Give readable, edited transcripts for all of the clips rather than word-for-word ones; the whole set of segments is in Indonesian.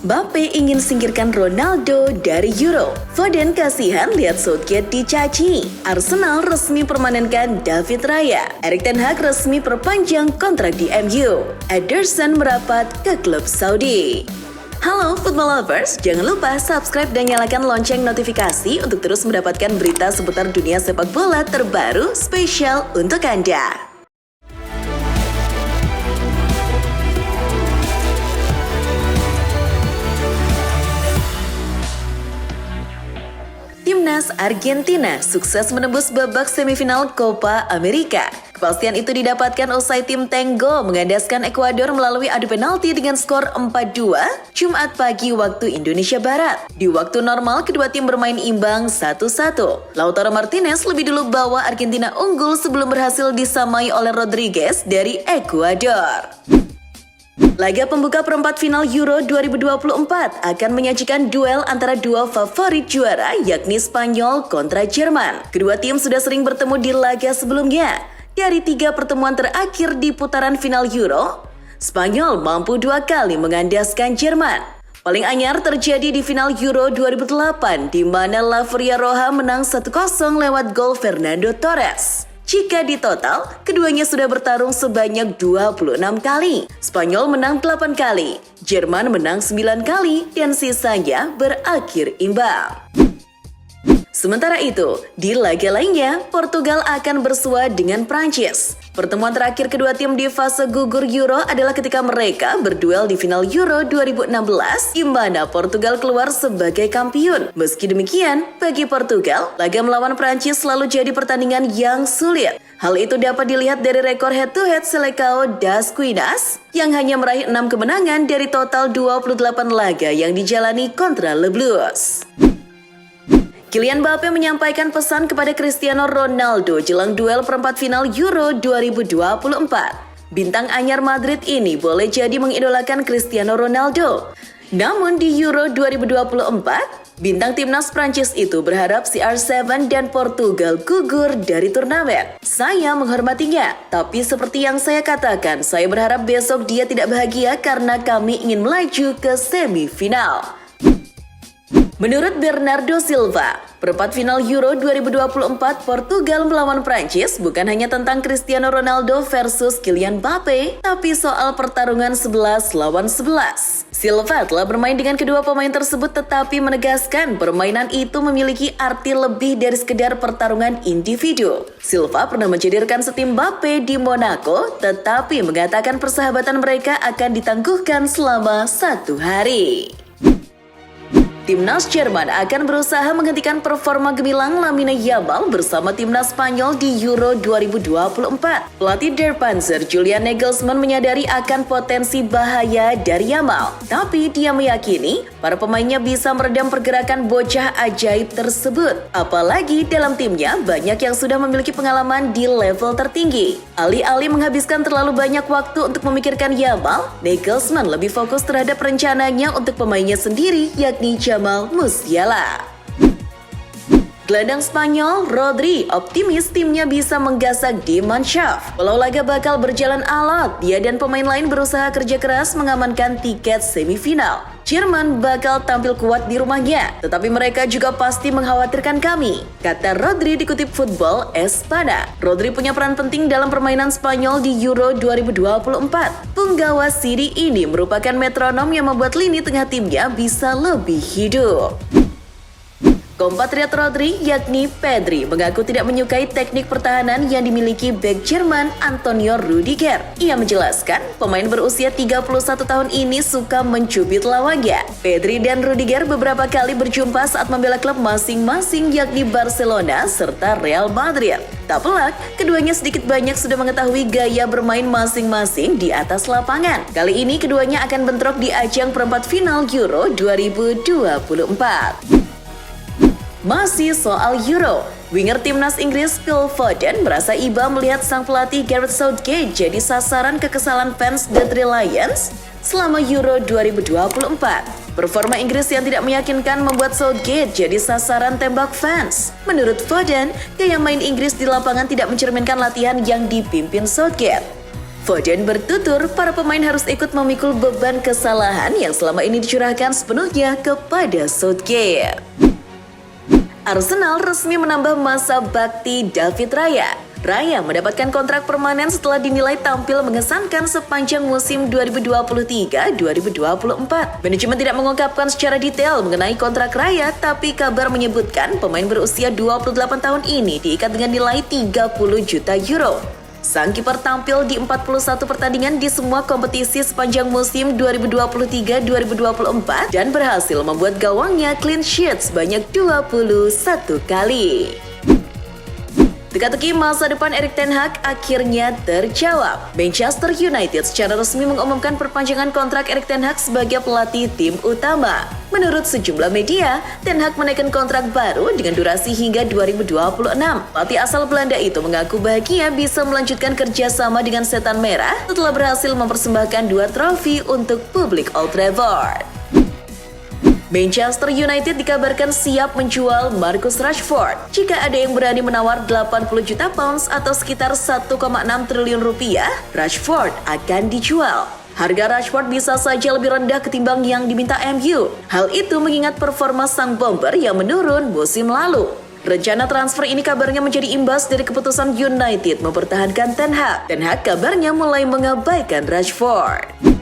Mbappe ingin singkirkan Ronaldo dari Euro. Foden kasihan lihat Southgate dicaci. Arsenal resmi permanenkan David Raya. Erik ten Hag resmi perpanjang kontrak di MU. Ederson merapat ke klub Saudi. Halo football lovers, jangan lupa subscribe dan nyalakan lonceng notifikasi untuk terus mendapatkan berita seputar dunia sepak bola terbaru spesial untuk Anda. Timnas Argentina sukses menembus babak semifinal Copa America. Kepastian itu didapatkan usai tim Tengo mengandaskan Ekuador melalui adu penalti dengan skor 4-2 Jumat pagi waktu Indonesia Barat. Di waktu normal, kedua tim bermain imbang 1-1. Lautaro Martinez lebih dulu bawa Argentina unggul sebelum berhasil disamai oleh Rodriguez dari Ekuador. Laga pembuka perempat final Euro 2024 akan menyajikan duel antara dua favorit juara yakni Spanyol kontra Jerman. Kedua tim sudah sering bertemu di laga sebelumnya. Dari 3 pertemuan terakhir di putaran final Euro, Spanyol mampu 2 kali mengandaskan Jerman. Paling anyar terjadi di final Euro 2008 di mana La Furia Roja menang 1-0 lewat gol Fernando Torres. Jika di total, keduanya sudah bertarung sebanyak 26 kali. Spanyol menang 8 kali, Jerman menang 9 kali, dan sisanya berakhir imbang. Sementara itu, di laga lainnya, Portugal akan bersua dengan Prancis. Pertemuan terakhir kedua tim di fase gugur Euro adalah ketika mereka berduel di final Euro 2016, di mana Portugal keluar sebagai kampiun. Meski demikian, bagi Portugal, laga melawan Prancis selalu jadi pertandingan yang sulit. Hal itu dapat dilihat dari rekor head-to-head Selecao das Quinas, yang hanya meraih 6 kemenangan dari total 28 laga yang dijalani kontra Le Blues. Kylian Mbappe menyampaikan pesan kepada Cristiano Ronaldo jelang duel perempat final Euro 2024. Bintang anyar Madrid ini boleh jadi mengidolakan Cristiano Ronaldo. Namun di Euro 2024, bintang timnas Prancis itu berharap CR7 dan Portugal gugur dari turnamen. Saya menghormatinya, tapi seperti yang saya katakan, saya berharap besok dia tidak bahagia karena kami ingin melaju ke semifinal. Menurut Bernardo Silva, perempat final Euro 2024 Portugal melawan Prancis bukan hanya tentang Cristiano Ronaldo versus Kylian Mbappe, tapi soal pertarungan 11 lawan 11. Silva telah bermain dengan kedua pemain tersebut tetapi menegaskan permainan itu memiliki arti lebih dari sekedar pertarungan individu. Silva pernah mencedirkan setim Mbappe di Monaco, tetapi mengatakan persahabatan mereka akan ditangguhkan selama 1 hari. Timnas Jerman akan berusaha menghentikan performa gemilang Lamine Yamal bersama timnas Spanyol di Euro 2024. Pelatih Der Panzer Julian Nagelsmann menyadari akan potensi bahaya dari Yamal. Tapi dia meyakini para pemainnya bisa meredam pergerakan bocah ajaib tersebut. Apalagi dalam timnya banyak yang sudah memiliki pengalaman di level tertinggi. Alih-alih menghabiskan terlalu banyak waktu untuk memikirkan Yamal, Nagelsmann lebih fokus terhadap rencananya untuk pemainnya sendiri yakni Jamal Musiala. Gelandang Spanyol, Rodri, optimis timnya bisa menggasak di Mannschaft. Walau laga bakal berjalan alot, dia dan pemain lain berusaha kerja keras mengamankan tiket semifinal. Jerman bakal tampil kuat di rumahnya, tetapi mereka juga pasti mengkhawatirkan kami, kata Rodri dikutip Football Espada. Rodri punya peran penting dalam permainan Spanyol di Euro 2024. Penggawa Siri ini merupakan metronom yang membuat lini tengah timnya bisa lebih hidup. Kompatriot Rodri yakni Pedri mengaku tidak menyukai teknik pertahanan yang dimiliki bek Jerman Antonio Rudiger. Ia menjelaskan pemain berusia 31 tahun ini suka mencubit lawannya. Pedri dan Rudiger beberapa kali berjumpa saat membela klub masing-masing yakni Barcelona serta Real Madrid. Tak pelak, keduanya sedikit banyak sudah mengetahui gaya bermain masing-masing di atas lapangan. Kali ini keduanya akan bentrok di ajang perempat final Euro 2024. Masih soal Euro, winger timnas Inggris Phil Foden merasa iba melihat sang pelatih Gareth Southgate jadi sasaran kekesalan fans The Three Lions selama Euro 2024. Performa Inggris yang tidak meyakinkan membuat Southgate jadi sasaran tembak fans. Menurut Foden, gaya main Inggris di lapangan tidak mencerminkan latihan yang dipimpin Southgate. Foden bertutur para pemain harus ikut memikul beban kesalahan yang selama ini dicurahkan sepenuhnya kepada Southgate. Arsenal resmi menambah masa bakti David Raya. Raya mendapatkan kontrak permanen setelah dinilai tampil mengesankan sepanjang musim 2023-2024. Manajemen tidak mengungkapkan secara detail mengenai kontrak Raya, tapi kabar menyebutkan pemain berusia 28 tahun ini diikat dengan nilai 30 juta euro. Sang kiper tampil di 41 pertandingan di semua kompetisi sepanjang musim 2023-2024 dan berhasil membuat gawangnya clean sheet sebanyak 21 kali. Teka-teki masa depan Erik ten Hag akhirnya terjawab. Manchester United secara resmi mengumumkan perpanjangan kontrak Erik ten Hag sebagai pelatih tim utama. Menurut sejumlah media, Ten Hag menaikkan kontrak baru dengan durasi hingga 2026. Pelatih asal Belanda itu mengaku bahagia bisa melanjutkan kerjasama dengan Setan Merah setelah berhasil mempersembahkan 2 trofi untuk publik Old Trafford. Manchester United dikabarkan siap menjual Marcus Rashford. Jika ada yang berani menawar 80 juta pounds atau sekitar 1,6 triliun rupiah, Rashford akan dijual. Harga Rashford bisa saja lebih rendah ketimbang yang diminta MU. Hal itu mengingat performa sang bomber yang menurun musim lalu. Rencana transfer ini kabarnya menjadi imbas dari keputusan United mempertahankan Ten Hag. Ten Hag kabarnya mulai mengabaikan Rashford.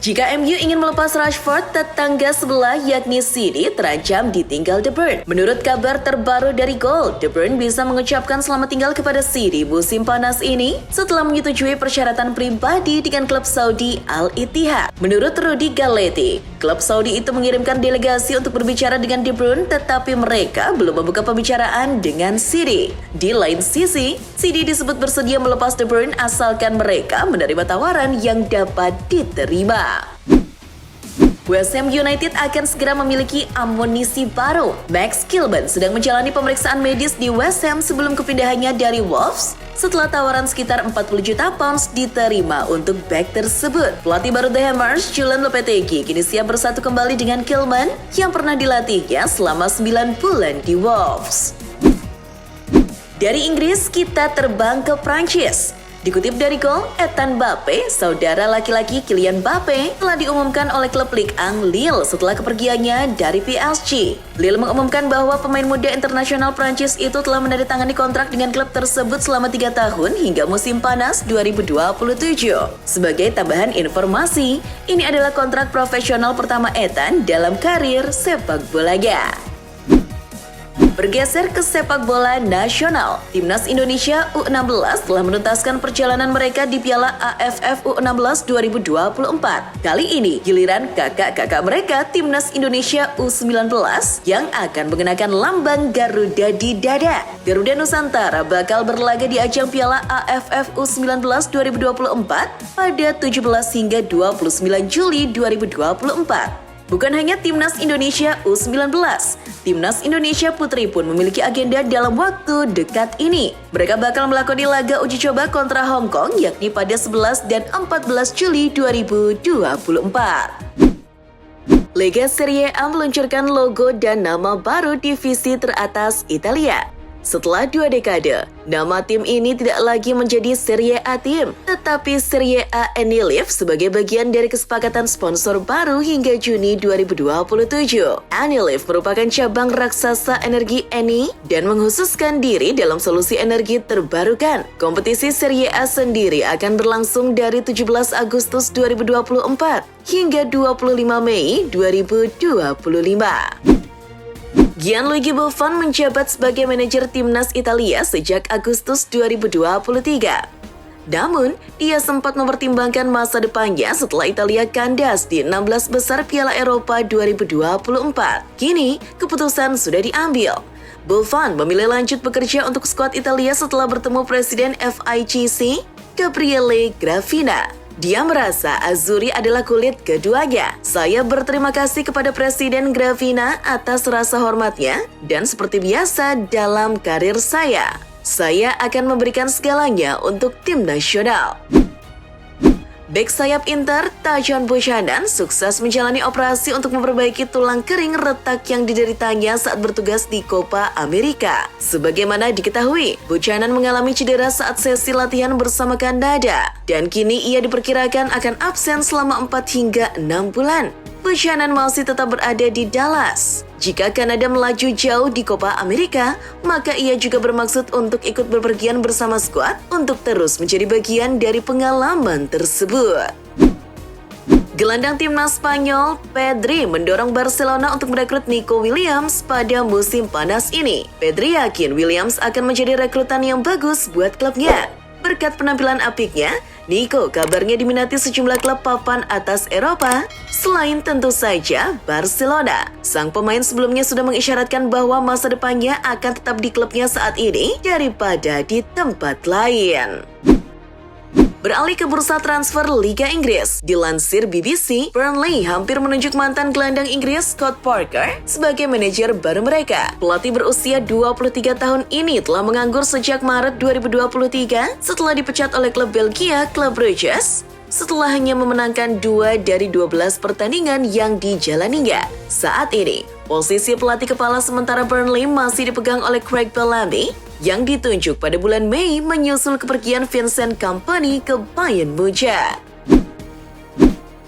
Jika MU ingin melepas Rashford, tetangga sebelah yakni City terancam ditinggal De Bruyne. Menurut kabar terbaru dari Goal, De Bruyne bisa mengucapkan selamat tinggal kepada City musim panas ini setelah menyetujui persyaratan pribadi dengan klub Saudi Al-Ittihad. Menurut Rudy Galetti, klub Saudi itu mengirimkan delegasi untuk berbicara dengan De Bruyne, tetapi mereka belum membuka pembicaraan dengan City. Di lain sisi, City disebut bersedia melepas De Bruyne asalkan mereka menerima tawaran yang dapat diterima. West Ham United akan segera memiliki amunisi baru. Max Kilman sedang menjalani pemeriksaan medis di West Ham sebelum kepindahannya dari Wolves setelah tawaran sekitar 40 juta pounds diterima untuk bek tersebut. Pelatih baru The Hammers, Julian Lopetegui, kini siap bersatu kembali dengan Kilman yang pernah dilatihnya selama 9 bulan di Wolves. Dari Inggris, kita terbang ke Prancis. Dikutip dari Goal, Ethan Mbappe, saudara laki-laki Kylian Mbappe, telah diumumkan oleh klub Ligue 1 Lille setelah kepergiannya dari PSG. Lille mengumumkan bahwa pemain muda internasional Prancis itu telah menandatangani kontrak dengan klub tersebut selama 3 tahun hingga musim panas 2027. Sebagai tambahan informasi, ini adalah kontrak profesional pertama Ethan dalam karir sepak bolanya. Bergeser ke sepak bola nasional, Timnas Indonesia U16 telah menuntaskan perjalanan mereka di Piala AFF U16 2024. Kali ini, giliran kakak-kakak mereka Timnas Indonesia U19 yang akan mengenakan lambang Garuda di dada. Garuda Nusantara bakal berlaga di ajang Piala AFF U19 2024 pada 17 hingga 29 Juli 2024. Bukan hanya Timnas Indonesia U19, Timnas Indonesia Putri pun memiliki agenda dalam waktu dekat ini. Mereka bakal melakoni laga uji coba kontra Hong Kong yakni pada 11 dan 14 Juli 2024. Lega Serie A meluncurkan logo dan nama baru divisi teratas Italia. Setelah 2 dekade, nama tim ini tidak lagi menjadi Serie A Team, tetapi Serie A Enilive sebagai bagian dari kesepakatan sponsor baru hingga Juni 2027. Enilive merupakan cabang raksasa energi Eni dan mengkhususkan diri dalam solusi energi terbarukan. Kompetisi Serie A sendiri akan berlangsung dari 17 Agustus 2024 hingga 25 Mei 2025. Gianluigi Buffon menjabat sebagai manajer timnas Italia sejak Agustus 2023. Namun, dia sempat mempertimbangkan masa depannya setelah Italia kandas di 16 besar Piala Eropa 2024. Kini, keputusan sudah diambil. Buffon memilih lanjut bekerja untuk skuad Italia setelah bertemu Presiden FIGC, Gabriele Gravina. Dia merasa Azzurri adalah kulit keduanya. Saya berterima kasih kepada Presiden Gravina atas rasa hormatnya dan seperti biasa dalam karir saya akan memberikan segalanya untuk tim nasional. Bek sayap Inter, Tajon Buchanan, sukses menjalani operasi untuk memperbaiki tulang kering retak yang dideritanya saat bertugas di Copa America. Sebagaimana diketahui, Buchanan mengalami cedera saat sesi latihan bersama Kanada, dan kini ia diperkirakan akan absen selama 4 hingga 6 bulan. Buchanan masih tetap berada di Dallas. Jika Kanada melaju jauh di Copa America, maka ia juga bermaksud untuk ikut berpergian bersama skuad untuk terus menjadi bagian dari pengalaman tersebut. Gelandang timnas Spanyol, Pedri mendorong Barcelona untuk merekrut Nico Williams pada musim panas ini. Pedri yakin Williams akan menjadi rekrutan yang bagus buat klubnya. Berkat penampilan apiknya, Nico kabarnya diminati sejumlah klub papan atas Eropa, selain tentu saja Barcelona. Sang pemain sebelumnya sudah mengisyaratkan bahwa masa depannya akan tetap di klubnya saat ini daripada di tempat lain. Beralih ke bursa transfer Liga Inggris, dilansir BBC, Burnley hampir menunjuk mantan gelandang Inggris Scott Parker sebagai manajer baru mereka. Pelatih berusia 23 tahun ini telah menganggur sejak Maret 2023 setelah dipecat oleh klub Belgia, Club Brugge, setelah hanya memenangkan 2 dari 12 pertandingan yang dijalaninya. Saat ini, posisi pelatih kepala sementara Burnley masih dipegang oleh Craig Bellamy yang ditunjuk pada bulan Mei menyusul kepergian Vincent Kompany ke Bayern Munchen.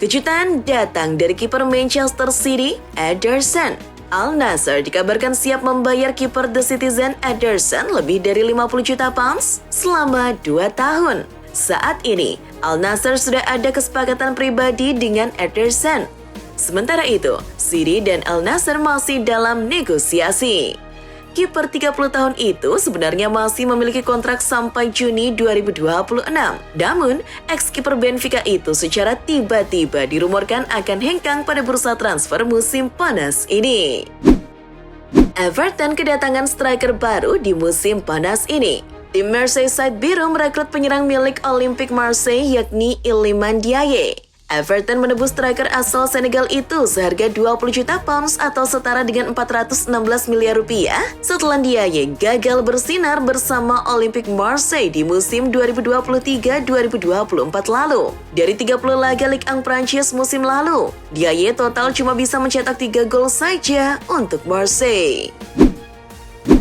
Kejutan datang dari kiper Manchester City, Ederson. Al Nassr dikabarkan siap membayar kiper The Citizen Ederson lebih dari 50 juta pounds selama 2 tahun. Saat ini, Al Nassr sudah ada kesepakatan pribadi dengan Ederson. Sementara itu, City dan Al Nassr masih dalam negosiasi. Kiper 30 tahun itu sebenarnya masih memiliki kontrak sampai Juni 2026. Namun, ex-kiper Benfica itu secara tiba-tiba dirumorkan akan hengkang pada bursa transfer musim panas ini. Everton kedatangan striker baru di musim panas ini. Tim Merseyside Biru merekrut penyerang milik Olympique Marseille yakni Iliman Ndiaye. Everton menebus striker asal Senegal itu seharga 20 juta pounds atau setara dengan 416 miliar rupiah setelah Ndiaye gagal bersinar bersama Olympique Marseille di musim 2023-2024 lalu. Dari 30 laga Ligue 1 Prancis musim lalu, Ndiaye total cuma bisa mencetak 3 gol saja untuk Marseille.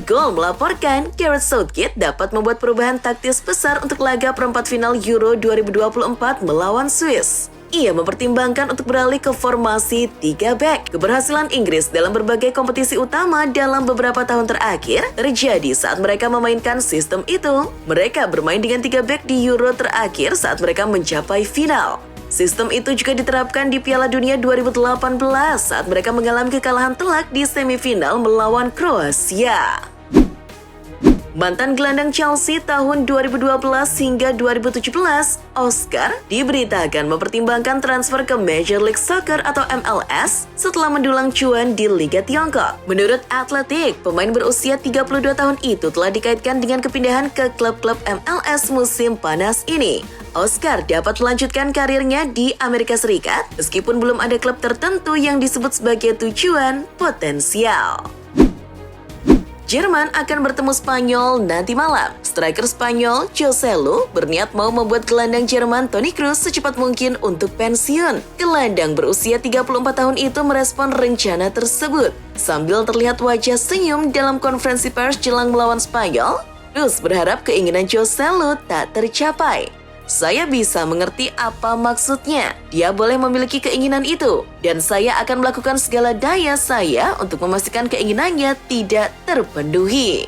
Gol melaporkan Gareth Southgate dapat membuat perubahan taktis besar untuk laga perempat final Euro 2024 melawan Swiss. Ia mempertimbangkan untuk beralih ke formasi 3 back. Keberhasilan Inggris dalam berbagai kompetisi utama dalam beberapa tahun terakhir terjadi saat mereka memainkan sistem itu. Mereka bermain dengan 3 back di Euro terakhir saat mereka mencapai final. Sistem itu juga diterapkan di Piala Dunia 2018 saat mereka mengalami kekalahan telak di semifinal melawan Kroasia. Mantan gelandang Chelsea tahun 2012 hingga 2017, Oscar diberitakan mempertimbangkan transfer ke Major League Soccer atau MLS setelah mendulang cuan di Liga Tiongkok. Menurut Athletic, pemain berusia 32 tahun itu telah dikaitkan dengan kepindahan ke klub-klub MLS musim panas ini. Oscar dapat melanjutkan karirnya di Amerika Serikat meskipun belum ada klub tertentu yang disebut sebagai tujuan potensial. Jerman akan bertemu Spanyol nanti malam. Striker Spanyol, José Lu, berniat mau membuat gelandang Jerman Toni Kroos secepat mungkin untuk pensiun. Gelandang berusia 34 tahun itu merespon rencana tersebut. Sambil terlihat wajah senyum dalam konferensi pers jelang melawan Spanyol, Kroos berharap keinginan José Lu tak tercapai. Saya bisa mengerti apa maksudnya. Dia boleh memiliki keinginan itu, dan saya akan melakukan segala daya saya untuk memastikan keinginannya tidak terpenuhi.